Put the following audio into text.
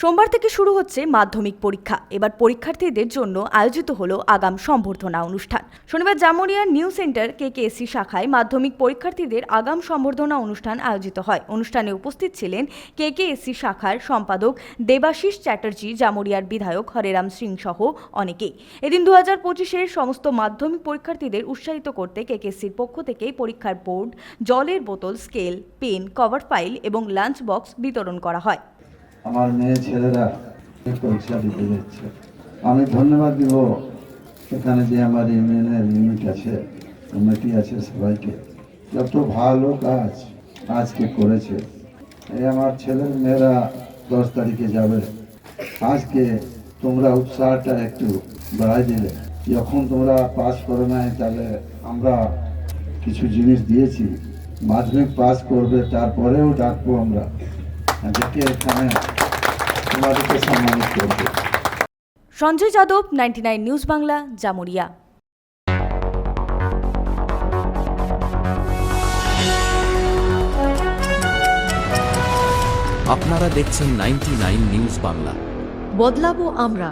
সোমবার থেকে শুরু হচ্ছে মাধ্যমিক পরীক্ষা। এবার পরীক্ষার্থীদের জন্য আয়োজিত হলো আগাম সম্বর্ধনা অনুষ্ঠান। শনিবার জামুরিয়া নিউ সেন্টার কেকেএসসি শাখায় মাধ্যমিক পরীক্ষার্থীদের আগাম সম্বর্ধনা অনুষ্ঠান আয়োজিত হয়। অনুষ্ঠানে উপস্থিত ছিলেন কেকেএসসি শাখার সম্পাদক দেবাশিস চ্যাটার্জি, জামুরিয়ার বিধায়ক হরেরাম সিং সহ অনেকেই। এদিন 2025-এর সমস্ত মাধ্যমিক পরীক্ষার্থীদের উৎসাহিত করতে কেকেএসসির পক্ষ থেকে পরীক্ষার বোর্ড, জলের বোতল, স্কেল, পেন, কভার ফাইল এবং লাঞ্চ বক্স বিতরণ করা হয়। আমার মেয়ে ছেলেরা পরীক্ষা দিতে যাচ্ছে। আমি ধন্যবাদ দিব এখানে যে আমার ইউনিয়নের কমিটি আছে সবাইকে, যত ভালো কাজ আজকে করেছে। এই আমার ছেলের মেয়েরা 10 তারিখে যাবে। আজকে তোমরা উৎসাহটা একটু বাড়াই দিলে। যখন তোমরা পাস করো নাই, তাহলে আমরা কিছু জিনিস দিয়েছি। মাধ্যমিক পাস করবে, তারপরেও ডাকবো আমরা, যাকে এখানে তোমাদেরকে সম্মানিত করবে। সঞ্জয় যাদব, 99 নিউজ বাংলা, জামুরিয়া। আপনারা দেখছেন 99 নিউজ বাংলা। বদলাবো আমরা।